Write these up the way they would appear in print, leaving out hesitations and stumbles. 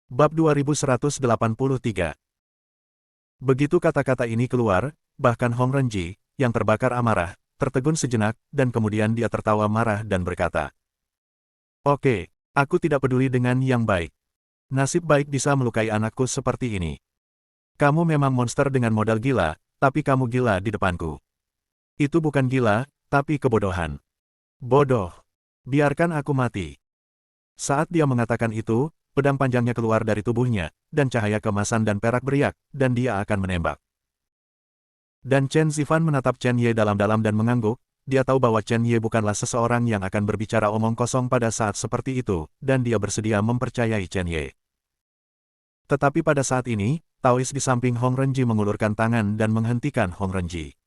Bab 2183. Begitu kata-kata ini keluar, bahkan Hong Renji, yang terbakar amarah, tertegun sejenak, dan kemudian dia tertawa marah dan berkata, "Oke, aku tidak peduli dengan yang baik. Nasib baik bisa melukai anakku seperti ini. Kamu memang monster dengan modal gila, tapi kamu gila di depanku. Itu bukan gila, tapi kebodohan. Bodoh. Biarkan aku mati." Saat dia mengatakan itu, pedang panjangnya keluar dari tubuhnya, dan cahaya kemasan dan perak beriak, dan dia akan menembak. Dan Chen Zifan menatap Chen Ye dalam-dalam dan mengangguk, dia tahu bahwa Chen Ye bukanlah seseorang yang akan berbicara omong kosong pada saat seperti itu, dan dia bersedia mempercayai Chen Ye. Tetapi pada saat ini, Taois di samping Hong Renji mengulurkan tangan dan menghentikan Hong Renji.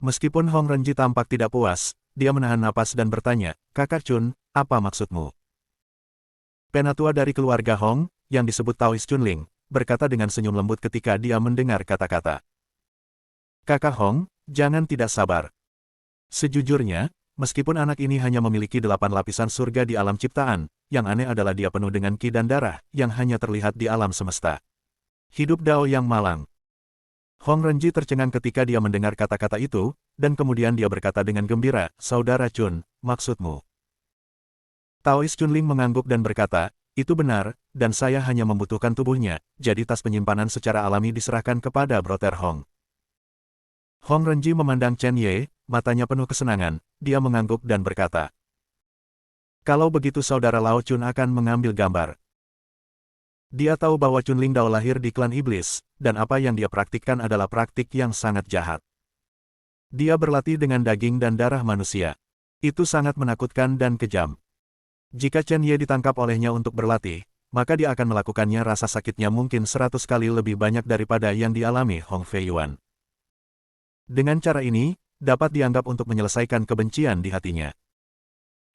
Meskipun Hong Renji tampak tidak puas, dia menahan napas dan bertanya, "Kakak Chun, apa maksudmu?" Penatua dari keluarga Hong, yang disebut Taois Chunling, berkata dengan senyum lembut ketika dia mendengar kata-kata. "Kakak Hong, jangan tidak sabar. Sejujurnya, meskipun anak ini hanya memiliki 8 lapisan surga di alam ciptaan, yang aneh adalah dia penuh dengan ki dan darah, yang hanya terlihat di alam semesta. Hidup Dao yang malang." Hong Renji tercengang ketika dia mendengar kata-kata itu, dan kemudian dia berkata dengan gembira, "Saudara Chun, maksudmu?" Taois Chunling mengangguk dan berkata, "Itu benar, dan saya hanya membutuhkan tubuhnya, jadi tas penyimpanan secara alami diserahkan kepada Brother Hong." Hong Renji memandang Chen Ye, matanya penuh kesenangan, dia mengangguk dan berkata, "Kalau begitu saudara Lao Chun akan mengambil gambar." Dia tahu bahwa Chunling Dao lahir di klan iblis, dan apa yang dia praktikkan adalah praktik yang sangat jahat. Dia berlatih dengan daging dan darah manusia. Itu sangat menakutkan dan kejam. Jika Chen Ye ditangkap olehnya untuk berlatih, maka dia akan melakukannya rasa sakitnya mungkin 100 kali lebih banyak daripada yang dialami Hong Fei Yuan. Dengan cara ini, dapat dianggap untuk menyelesaikan kebencian di hatinya.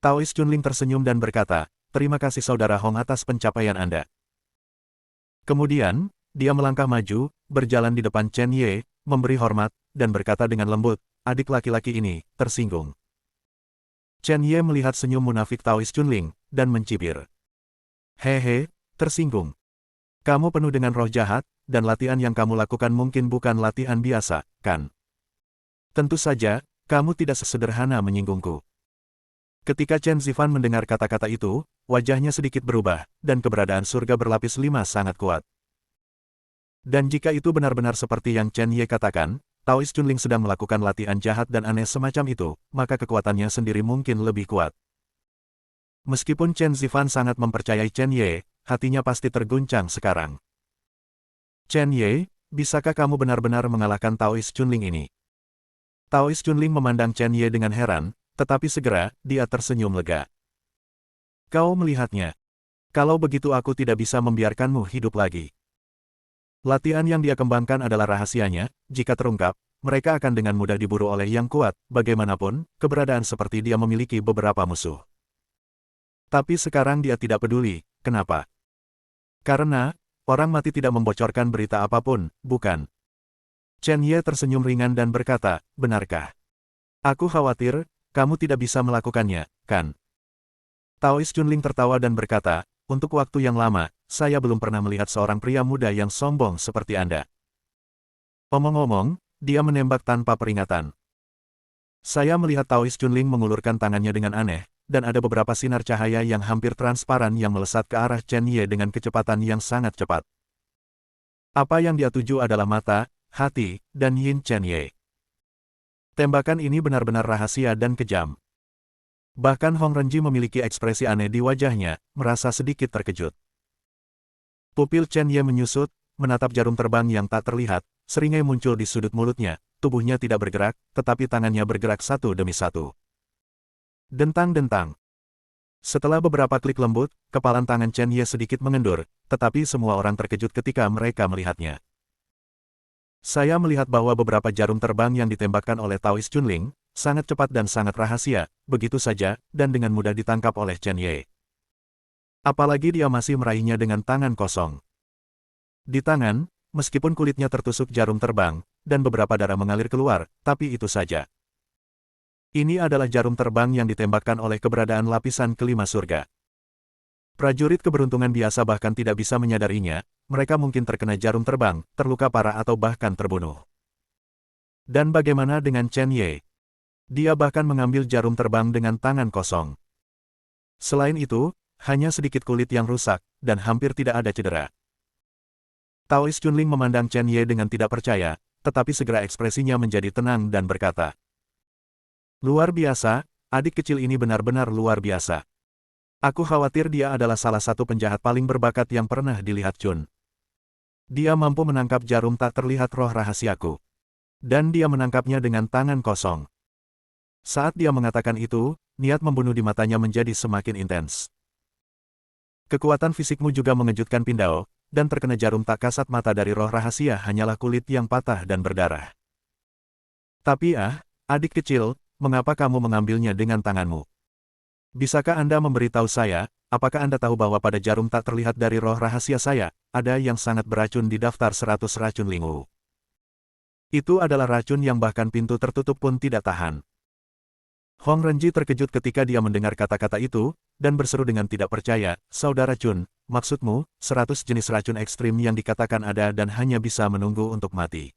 Taois Chunling tersenyum dan berkata, "Terima kasih saudara Hong atas pencapaian Anda." Kemudian, dia melangkah maju, berjalan di depan Chen Ye, memberi hormat, dan berkata dengan lembut, "Adik laki-laki ini, tersinggung." Chen Ye melihat senyum munafik Taois Chunling, dan mencibir. "Hehe, tersinggung. Kamu penuh dengan roh jahat, dan latihan yang kamu lakukan mungkin bukan latihan biasa, kan? Tentu saja, kamu tidak sesederhana menyinggungku." Ketika Chen Zifan mendengar kata-kata itu, wajahnya sedikit berubah, dan keberadaan surga berlapis 5 sangat kuat. Dan jika itu benar-benar seperti yang Chen Ye katakan, Taois Chunling sedang melakukan latihan jahat dan aneh semacam itu, maka kekuatannya sendiri mungkin lebih kuat. Meskipun Chen Zifan sangat mempercayai Chen Ye, hatinya pasti terguncang sekarang. "Chen Ye, bisakah kamu benar-benar mengalahkan Taois Chunling ini?" Taois Chunling memandang Chen Ye dengan heran, tetapi segera, dia tersenyum lega. "Kau melihatnya. Kalau begitu aku tidak bisa membiarkanmu hidup lagi. Latihan yang dia kembangkan adalah rahasianya, jika terungkap, mereka akan dengan mudah diburu oleh yang kuat, bagaimanapun, keberadaan seperti dia memiliki beberapa musuh. Tapi sekarang dia tidak peduli, kenapa? Karena, orang mati tidak membocorkan berita apapun, bukan?" Chen Ye tersenyum ringan dan berkata, "Benarkah? Aku khawatir, kamu tidak bisa melakukannya, kan?" Taois Chunling tertawa dan berkata, "Untuk waktu yang lama, saya belum pernah melihat seorang pria muda yang sombong seperti Anda." Omong-omong, dia menembak tanpa peringatan. Saya melihat Taois Chunling mengulurkan tangannya dengan aneh, dan ada beberapa sinar cahaya yang hampir transparan yang melesat ke arah Chen Ye dengan kecepatan yang sangat cepat. Apa yang dia tuju adalah mata, hati, dan yin Chen Ye. Tembakan ini benar-benar rahasia dan kejam. Bahkan Hong Renji memiliki ekspresi aneh di wajahnya, merasa sedikit terkejut. Pupil Chen Ye menyusut, menatap jarum terbang yang tak terlihat, seringai muncul di sudut mulutnya, tubuhnya tidak bergerak, tetapi tangannya bergerak satu demi satu. Dentang-dentang. Setelah beberapa klik lembut, kepalan tangan Chen Ye sedikit mengendur, tetapi semua orang terkejut ketika mereka melihatnya. Saya melihat bahwa beberapa jarum terbang yang ditembakkan oleh Taois Chunling, sangat cepat dan sangat rahasia, begitu saja, dan dengan mudah ditangkap oleh Chen Ye. Apalagi dia masih meraihnya dengan tangan kosong. Di tangan, meskipun kulitnya tertusuk jarum terbang, dan beberapa darah mengalir keluar, tapi itu saja. Ini adalah jarum terbang yang ditembakkan oleh keberadaan lapisan kelima surga. Prajurit keberuntungan biasa bahkan tidak bisa menyadarinya, mereka mungkin terkena jarum terbang, terluka parah atau bahkan terbunuh. Dan bagaimana dengan Chen Ye? Dia bahkan mengambil jarum terbang dengan tangan kosong. Selain itu, hanya sedikit kulit yang rusak, dan hampir tidak ada cedera. Taois Chunling memandang Chen Ye dengan tidak percaya, tetapi segera ekspresinya menjadi tenang dan berkata, "Luar biasa, adik kecil ini benar-benar luar biasa. Aku khawatir dia adalah salah satu penjahat paling berbakat yang pernah dilihat Chun. Dia mampu menangkap jarum tak terlihat roh rahasiaku. Dan dia menangkapnya dengan tangan kosong." Saat dia mengatakan itu, niat membunuh di matanya menjadi semakin intens. "Kekuatan fisikmu juga mengejutkan Pindao, dan terkena jarum tak kasat mata dari roh rahasia hanyalah kulit yang patah dan berdarah. Tapi adik kecil, mengapa kamu mengambilnya dengan tanganmu? Bisakah Anda memberitahu saya, apakah Anda tahu bahwa pada jarum tak terlihat dari roh rahasia saya, ada yang sangat beracun di daftar 100 racun lingu? Itu adalah racun yang bahkan pintu tertutup pun tidak tahan." Hong Renji terkejut ketika dia mendengar kata-kata itu, dan berseru dengan tidak percaya, "Saudara Chun, maksudmu, 100 jenis racun ekstrim yang dikatakan ada dan hanya bisa menunggu untuk mati?"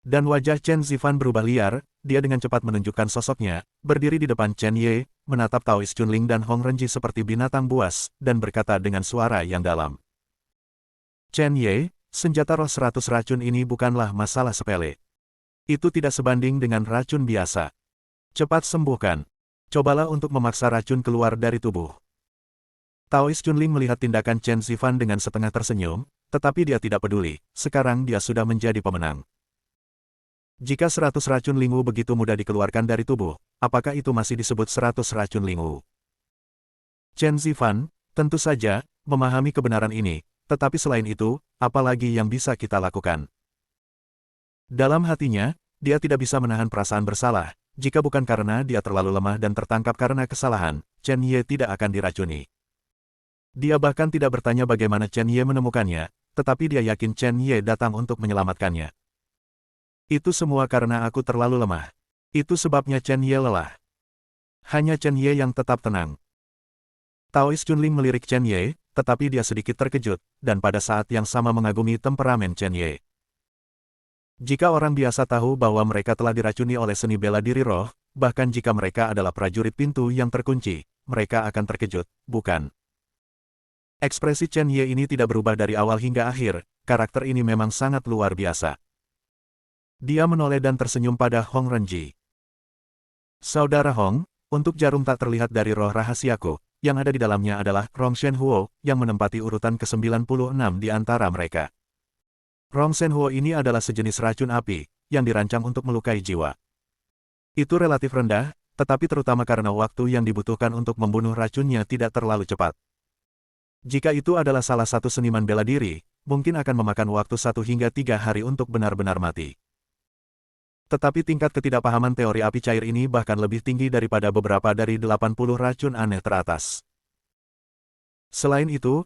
Dan wajah Chen Zifan berubah liar, dia dengan cepat menunjukkan sosoknya, berdiri di depan Chen Ye, menatap Taois Chunling dan Hong Renji seperti binatang buas, dan berkata dengan suara yang dalam, "Chen Ye, senjata roh 100 racun ini bukanlah masalah sepele. Itu tidak sebanding dengan racun biasa. Cepat sembuhkan. Cobalah untuk memaksa racun keluar dari tubuh." Taois Chunling melihat tindakan Chen Zifan dengan setengah tersenyum, tetapi dia tidak peduli, sekarang dia sudah menjadi pemenang. Jika 100 racun lingu begitu mudah dikeluarkan dari tubuh, apakah itu masih disebut 100 racun lingu? Chen Zifan, tentu saja, memahami kebenaran ini, tetapi selain itu, apa lagi yang bisa kita lakukan? Dalam hatinya, dia tidak bisa menahan perasaan bersalah, jika bukan karena dia terlalu lemah dan tertangkap karena kesalahan, Chen Ye tidak akan diracuni. Dia bahkan tidak bertanya bagaimana Chen Ye menemukannya, tetapi dia yakin Chen Ye datang untuk menyelamatkannya. "Itu semua karena aku terlalu lemah. Itu sebabnya Chen Ye lelah." Hanya Chen Ye yang tetap tenang. Taois Chunling melirik Chen Ye, tetapi dia sedikit terkejut, dan pada saat yang sama mengagumi temperamen Chen Ye. Jika orang biasa tahu bahwa mereka telah diracuni oleh seni bela diri roh, bahkan jika mereka adalah prajurit pintu yang terkunci, mereka akan terkejut, bukan? Ekspresi Chen Ye ini tidak berubah dari awal hingga akhir, karakter ini memang sangat luar biasa. Dia menoleh dan tersenyum pada Hong Renji. "Saudara Hong, untuk jarum tak terlihat dari roh rahasiaku, yang ada di dalamnya adalah Rong Shen Huo, yang menempati urutan ke-96 di antara mereka. Rong Shen Huo ini adalah sejenis racun api, yang dirancang untuk melukai jiwa. Itu relatif rendah, tetapi terutama karena waktu yang dibutuhkan untuk membunuh racunnya tidak terlalu cepat. Jika itu adalah salah satu seniman bela diri, mungkin akan memakan waktu 1 hingga 3 hari untuk benar-benar mati. Tetapi tingkat ketidakpahaman teori api cair ini bahkan lebih tinggi daripada beberapa dari 80 racun aneh teratas. Selain itu,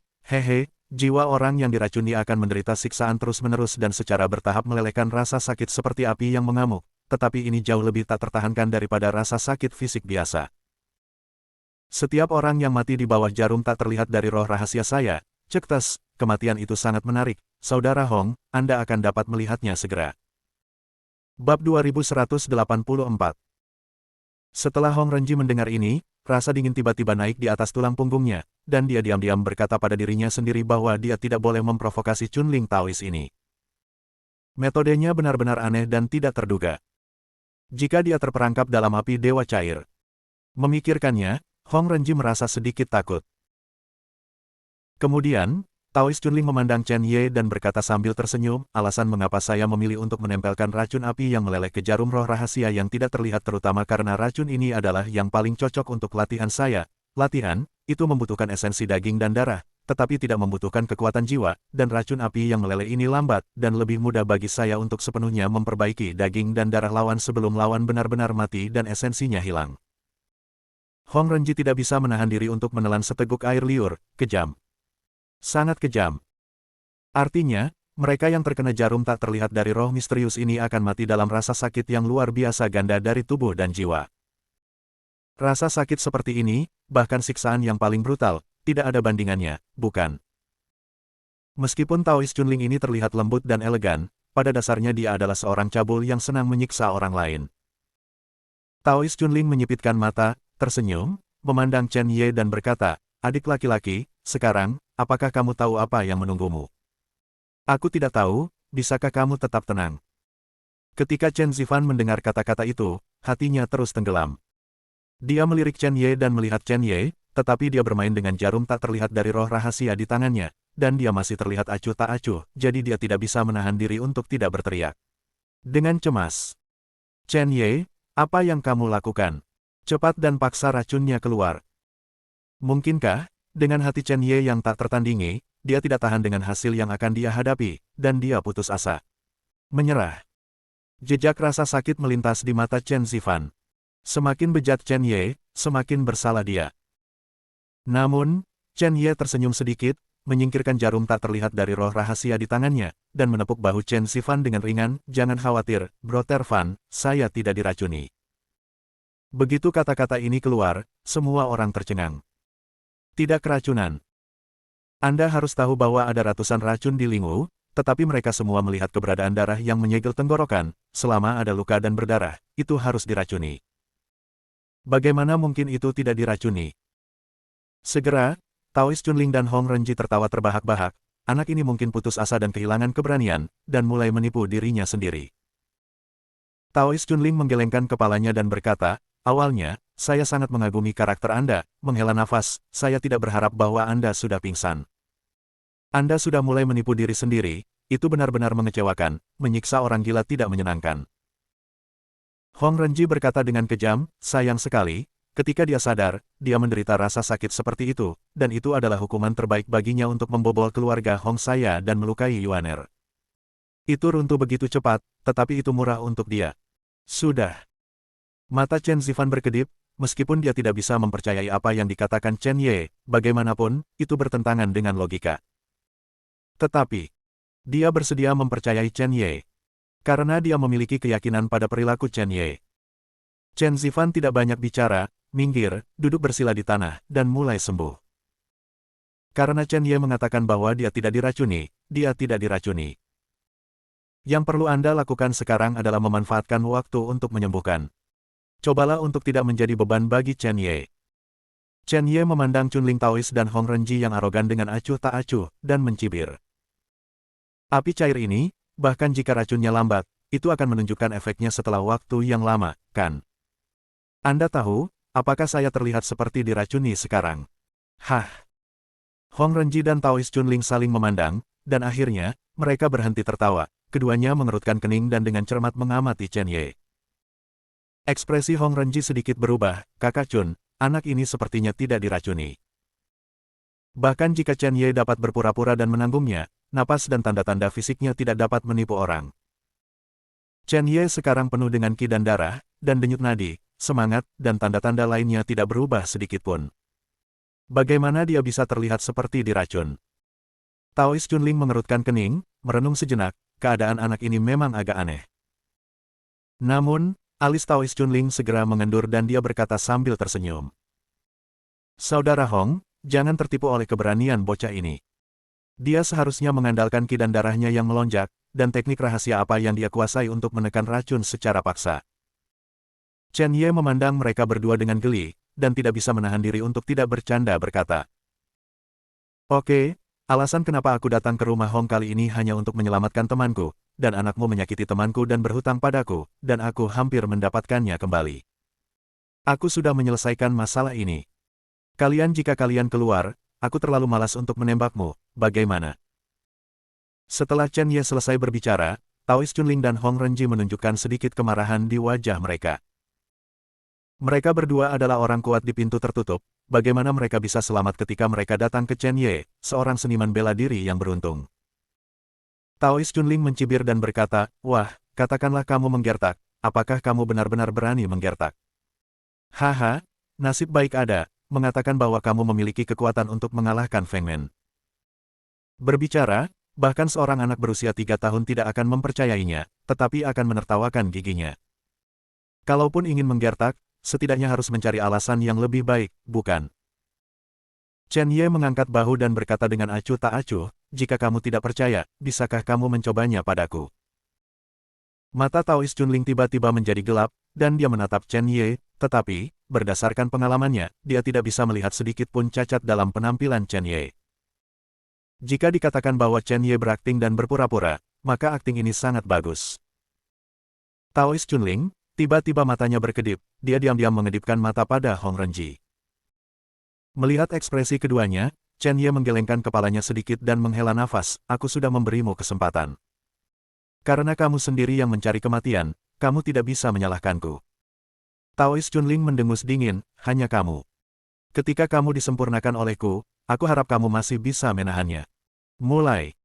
jiwa orang yang diracuni akan menderita siksaan terus-menerus dan secara bertahap melelehkan rasa sakit seperti api yang mengamuk, tetapi ini jauh lebih tak tertahankan daripada rasa sakit fisik biasa. Setiap orang yang mati di bawah jarum tak terlihat dari roh rahasia saya, cektes, kematian itu sangat menarik, Saudara Hong, Anda akan dapat melihatnya segera." Bab 2184. Setelah Hong Renji mendengar ini, rasa dingin tiba-tiba naik di atas tulang punggungnya, dan dia diam-diam berkata pada dirinya sendiri bahwa dia tidak boleh memprovokasi Chunling Taois ini. Metodenya benar-benar aneh dan tidak terduga. Jika dia terperangkap dalam api dewa cair. Memikirkannya, Hong Renji merasa sedikit takut. Kemudian, Taois Chunling memandang Chen Ye dan berkata sambil tersenyum, "Alasan mengapa saya memilih untuk menempelkan racun api yang meleleh ke jarum roh rahasia yang tidak terlihat terutama karena racun ini adalah yang paling cocok untuk latihan saya. Latihan, itu membutuhkan esensi daging dan darah, tetapi tidak membutuhkan kekuatan jiwa, dan racun api yang meleleh ini lambat, dan lebih mudah bagi saya untuk sepenuhnya memperbaiki daging dan darah lawan sebelum lawan benar-benar mati dan esensinya hilang." Hong Renji tidak bisa menahan diri untuk menelan seteguk air liur, kejam. Sangat kejam. Artinya, mereka yang terkena jarum tak terlihat dari roh misterius ini akan mati dalam rasa sakit yang luar biasa ganda dari tubuh dan jiwa. Rasa sakit seperti ini, bahkan siksaan yang paling brutal, tidak ada bandingannya, bukan? Meskipun Taois Chunling ini terlihat lembut dan elegan, pada dasarnya dia adalah seorang cabul yang senang menyiksa orang lain. Taois Chunling menyipitkan mata, tersenyum, memandang Chen Ye dan berkata, "Adik laki-laki, sekarang, apakah kamu tahu apa yang menunggumu?" "Aku tidak tahu, bisakah kamu tetap tenang?" Ketika Chen Zifan mendengar kata-kata itu, hatinya terus tenggelam. Dia melirik Chen Ye dan melihat Chen Ye, tetapi dia bermain dengan jarum tak terlihat dari roh rahasia di tangannya, dan dia masih terlihat acuh tak acuh, jadi dia tidak bisa menahan diri untuk tidak berteriak. Dengan cemas, "Chen Ye, apa yang kamu lakukan? Cepat dan paksa racunnya keluar." Mungkinkah, dengan hati Chen Ye yang tak tertandingi, dia tidak tahan dengan hasil yang akan dia hadapi, dan dia putus asa. Menyerah. Jejak rasa sakit melintas di mata Chen Zifan. Semakin bejat Chen Ye, semakin bersalah dia. Namun, Chen Ye tersenyum sedikit, menyingkirkan jarum tak terlihat dari roh rahasia di tangannya, dan menepuk bahu Chen Zifan dengan ringan, "Jangan khawatir, Brother Fan, saya tidak diracuni." Begitu kata-kata ini keluar, semua orang tercengang. "Tidak keracunan. Anda harus tahu bahwa ada ratusan racun di Lingwu, tetapi mereka semua melihat keberadaan darah yang menyegel tenggorokan, selama ada luka dan berdarah, itu harus diracuni. Bagaimana mungkin itu tidak diracuni?" Segera, Taois Chunling dan Hong Renji tertawa terbahak-bahak, anak ini mungkin putus asa dan kehilangan keberanian, dan mulai menipu dirinya sendiri. Taois Chunling menggelengkan kepalanya dan berkata, "Awalnya, saya sangat mengagumi karakter Anda." Menghela nafas, "Saya tidak berharap bahwa Anda sudah pingsan. Anda sudah mulai menipu diri sendiri, itu benar-benar mengecewakan, menyiksa orang gila tidak menyenangkan." Hong Renji berkata dengan kejam, sayang sekali, ketika dia sadar, dia menderita rasa sakit seperti itu, dan itu adalah hukuman terbaik baginya untuk membobol keluarga Hong saya dan melukai Yuaner. Itu runtuh begitu cepat, tetapi itu murah untuk dia. Sudah. Mata Chen Zifan berkedip, meskipun dia tidak bisa mempercayai apa yang dikatakan Chen Ye, bagaimanapun, itu bertentangan dengan logika. Tetapi, dia bersedia mempercayai Chen Ye. Karena dia memiliki keyakinan pada perilaku Chen Ye. Chen Zifan tidak banyak bicara, minggir, duduk bersila di tanah, dan mulai sembuh. Karena Chen Ye mengatakan bahwa dia tidak diracuni, dia tidak diracuni. Yang perlu Anda lakukan sekarang adalah memanfaatkan waktu untuk menyembuhkan. Cobalah untuk tidak menjadi beban bagi Chen Ye. Chen Ye memandang Chunling Taois dan Hong Renji yang arogan dengan acuh tak acuh, dan mencibir. Api cair ini, bahkan jika racunnya lambat, itu akan menunjukkan efeknya setelah waktu yang lama, kan? Anda tahu, apakah saya terlihat seperti diracuni sekarang? Hah? Hong Renji dan Taois Chunling saling memandang, dan akhirnya, mereka berhenti tertawa. Keduanya mengerutkan kening dan dengan cermat mengamati Chen Ye. Ekspresi Hong Renji sedikit berubah, "Kakak Chun, anak ini sepertinya tidak diracuni." Bahkan jika Chen Ye dapat berpura-pura dan menanggungnya, napas dan tanda-tanda fisiknya tidak dapat menipu orang. Chen Ye sekarang penuh dengan ki dan darah, dan denyut nadi, semangat, dan tanda-tanda lainnya tidak berubah sedikitpun. Bagaimana dia bisa terlihat seperti diracun? Taois Chunling mengerutkan kening, merenung sejenak, keadaan anak ini memang agak aneh. Namun, alis Taois Chunling segera mengendur dan dia berkata sambil tersenyum. "Saudara Hong, jangan tertipu oleh keberanian bocah ini. Dia seharusnya mengandalkan ki dan darahnya yang melonjak, dan teknik rahasia apa yang dia kuasai untuk menekan racun secara paksa." Chen Ye memandang mereka berdua dengan geli, dan tidak bisa menahan diri untuk tidak bercanda berkata, "Oke, alasan kenapa aku datang ke rumah Hong kali ini hanya untuk menyelamatkan temanku, dan anakmu menyakiti temanku dan berhutang padaku, dan aku hampir mendapatkannya kembali. Aku sudah menyelesaikan masalah ini. Jika kalian keluar, aku terlalu malas untuk menembakmu, bagaimana?" Setelah Chen Ye selesai berbicara, Taois Chunling dan Hong Renji menunjukkan sedikit kemarahan di wajah mereka. Mereka berdua adalah orang kuat di pintu tertutup, bagaimana mereka bisa selamat ketika mereka datang ke Chen Ye, seorang seniman bela diri yang beruntung. Taois Chunling mencibir dan berkata, "Wah, katakanlah kamu menggertak, apakah kamu benar-benar berani menggertak? Haha, nasib baik ada, mengatakan bahwa kamu memiliki kekuatan untuk mengalahkan Feng Men." Berbicara, bahkan seorang anak berusia 3 tahun tidak akan mempercayainya, tetapi akan menertawakan giginya. Kalaupun ingin menggertak, setidaknya harus mencari alasan yang lebih baik, bukan? Chen Ye mengangkat bahu dan berkata dengan acuh tak acuh, jika kamu tidak percaya, bisakah kamu mencobanya padaku? Mata Taois Chunling tiba-tiba menjadi gelap, dan dia menatap Chen Ye, tetapi, berdasarkan pengalamannya, dia tidak bisa melihat sedikit pun cacat dalam penampilan Chen Ye. Jika dikatakan bahwa Chen Ye berakting dan berpura-pura, maka akting ini sangat bagus. Taois Chunling, tiba-tiba matanya berkedip, dia diam-diam mengedipkan mata pada Hong Renji. Melihat ekspresi keduanya, Chen Ye menggelengkan kepalanya sedikit dan menghela nafas, aku sudah memberimu kesempatan. Karena kamu sendiri yang mencari kematian, kamu tidak bisa menyalahkanku. Taois Chunling mendengus dingin, hanya kamu. Ketika kamu disempurnakan olehku, aku harap kamu masih bisa menahannya. Mulai.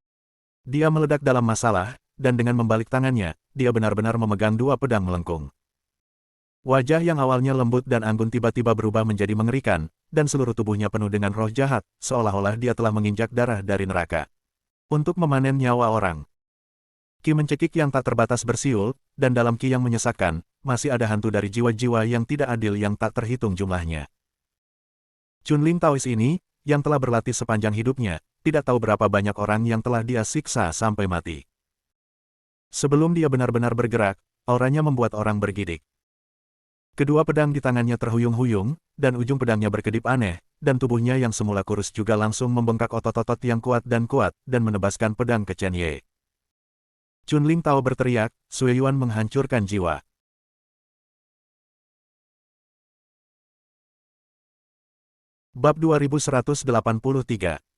Dia meledak dalam masalah, dan dengan membalik tangannya, dia benar-benar memegang dua pedang melengkung. Wajah yang awalnya lembut dan anggun tiba-tiba berubah menjadi mengerikan, dan seluruh tubuhnya penuh dengan roh jahat, seolah-olah dia telah menginjak darah dari neraka. Untuk memanen nyawa orang. Ki mencekik yang tak terbatas bersiul, dan dalam ki yang menyesakkan, masih ada hantu dari jiwa-jiwa yang tidak adil yang tak terhitung jumlahnya. Chunling Taois ini, yang telah berlatih sepanjang hidupnya, tidak tahu berapa banyak orang yang telah dia siksa sampai mati. Sebelum dia benar-benar bergerak, auranya membuat orang bergidik. Kedua pedang di tangannya terhuyung-huyung, dan ujung pedangnya berkedip aneh, dan tubuhnya yang semula kurus juga langsung membengkak otot-otot yang kuat, dan menebaskan pedang ke Chen Ye. Chunling Tao berteriak, Sui Yuan menghancurkan jiwa. Bab 2183